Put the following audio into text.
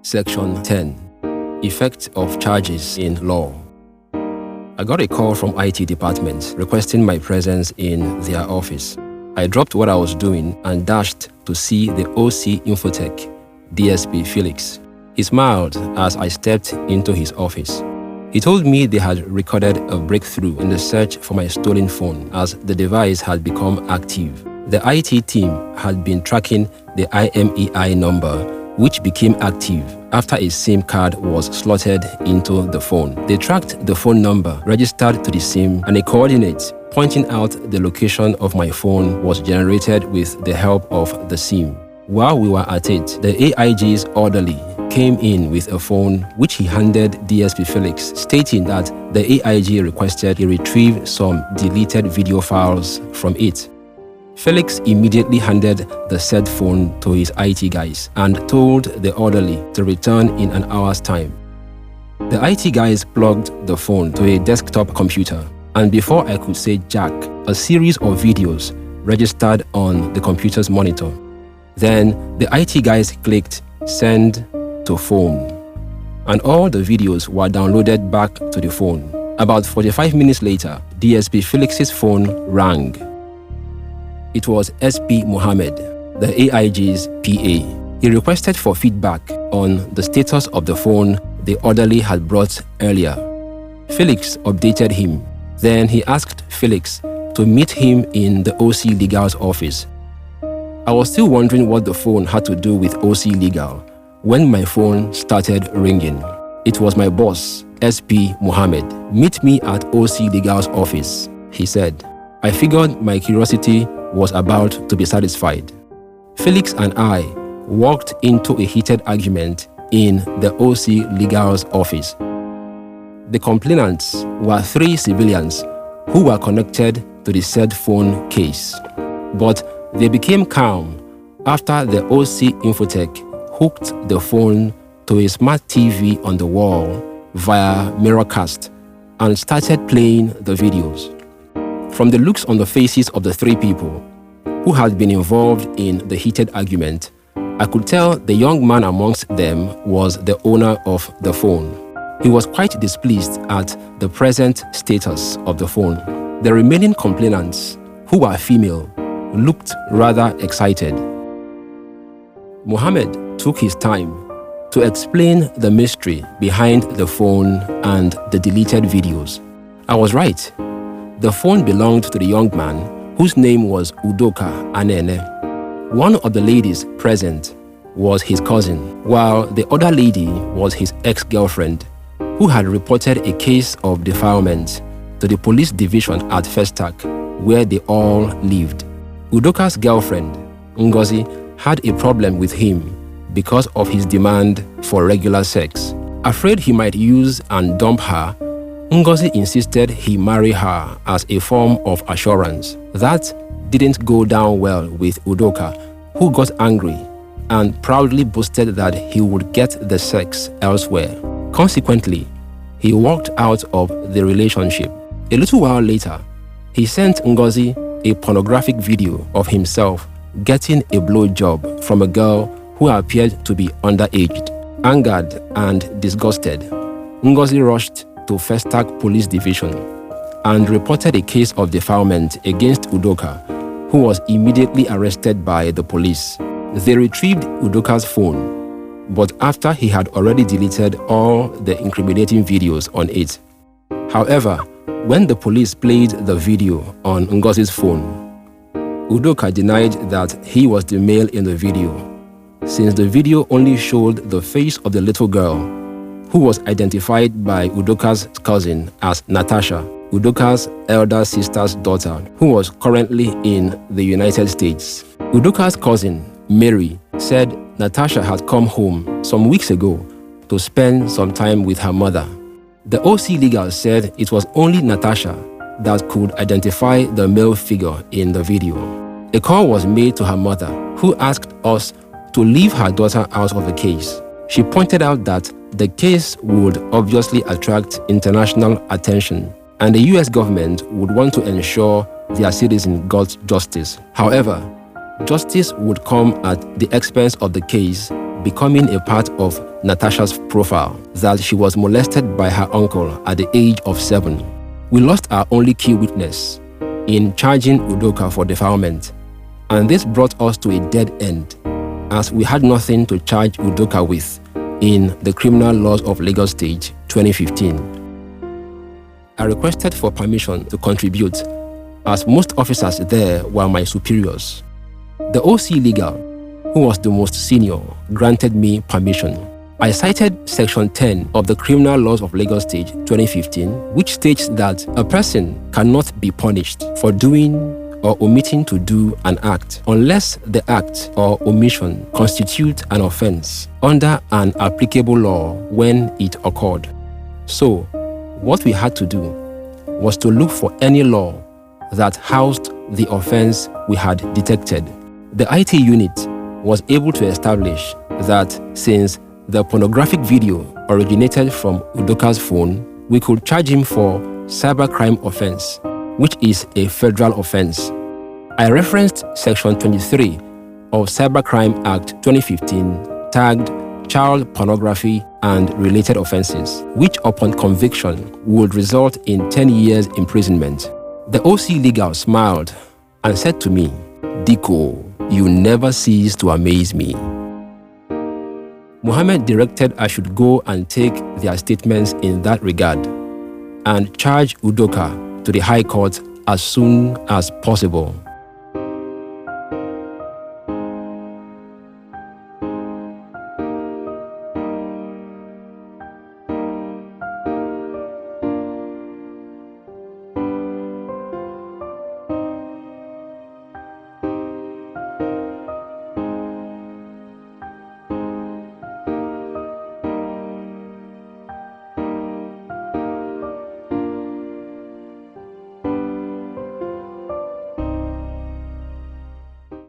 Section 10. Effect of charges in law. I got a call from IT department requesting my presence in their office. I dropped what I was doing and dashed to see the OC Infotech, DSP Felix. He smiled as I stepped into his office. He told me they had recorded a breakthrough in the search for my stolen phone as the device had become active. The IT team had been tracking the IMEI number, which became active after a SIM card was slotted into the phone. They tracked the phone number registered to the SIM, and a coordinate pointing out the location of my phone was generated with the help of the SIM. While we were at it, the AIG's orderly came in with a phone which he handed DSP Felix, stating that the AIG requested he retrieve some deleted video files from it. Felix immediately handed the said phone to his IT guys and told the orderly to return in an hour's time. The IT guys plugged the phone to a desktop computer, and before I could say jack, a series of videos registered on the computer's monitor. Then the IT guys clicked send to phone, and all the videos were downloaded back to the phone. About 45 minutes later, DSP Felix's phone rang. It was SP Mohammed, the AIG's PA. He requested for feedback on the status of the phone the orderly had brought earlier. Felix updated him. Then he asked Felix to meet him in the OC Legal's office. I was still wondering what the phone had to do with OC Legal when my phone started ringing. It was my boss, SP Mohammed. Meet me at OC Legal's office, he said. I figured my curiosity was about to be satisfied. Felix and I walked into a heated argument in the OC Legal's office. The complainants were 3 civilians who were connected to the said phone case. But they became calm after the OC Infotech hooked the phone to a smart TV on the wall via Mirrorcast and started playing the videos. From the looks on the faces of the 3 people who had been involved in the heated argument, I could tell the young man amongst them was the owner of the phone. He was quite displeased at the present status of the phone. The remaining complainants, who were female, looked rather excited. Mohammed took his time to explain the mystery behind the phone and the deleted videos. I was right. The phone belonged to the young man, whose name was Udoka Anene. One of the ladies present was his cousin, while the other lady was his ex-girlfriend, who had reported a case of defilement to the police division at Festac, where they all lived. Udoka's girlfriend, Ngozi, had a problem with him because of his demand for regular sex. Afraid he might use and dump her, Ngozi insisted he marry her as a form of assurance. That didn't go down well with Udoka, who got angry and proudly boasted that he would get the sex elsewhere. Consequently, he walked out of the relationship. A little while later, he sent Ngozi a pornographic video of himself getting a blowjob from a girl who appeared to be underage. Angered and disgusted, Ngozi rushed to Festac Police Division and reported a case of defilement against Udoka, who was immediately arrested by the police. They retrieved Udoka's phone, but after he had already deleted all the incriminating videos on it. However, when the police played the video on Ngozi's phone, Udoka denied that he was the male in the video, since the video only showed the face of the little girl, who was identified by Udoka's cousin as Natasha, Udoka's elder sister's daughter, who was currently in the United States. Udoka's cousin, Mary, said Natasha had come home some weeks ago to spend some time with her mother. The OC Legal said it was only Natasha that could identify the male figure in the video. A call was made to her mother, who asked us to leave her daughter out of the case. She pointed out that the case would obviously attract international attention, and the US government would want to ensure their citizens got justice. However, justice would come at the expense of the case becoming a part of Natasha's profile that she was molested by her uncle at the age of 7. We lost our only key witness in charging Udoka for defilement, and this brought us to a dead end, as we had nothing to charge Udoka with in the Criminal Laws of Lagos State 2015. I requested for permission to contribute, as most officers there were my superiors. The OC Legal, who was the most senior, granted me permission. I cited Section 10 of the Criminal Laws of Lagos State 2015, which states that a person cannot be punished for doing or omitting to do an act unless the act or omission constitute an offense under an applicable law when it occurred. So, what we had to do was to look for any law that housed the offense we had detected. The IT unit was able to establish that since the pornographic video originated from Udoka's phone, we could charge him for cybercrime offense, which is a federal offense. I referenced Section 23 of Cybercrime Act 2015, tagged child pornography and related offenses, which upon conviction would result in 10 years imprisonment. The OC Legal smiled and said to me, "Diko, you never cease to amaze me." Mohammed directed I should go and take their statements in that regard and charge Udoka to the High Court as soon as possible.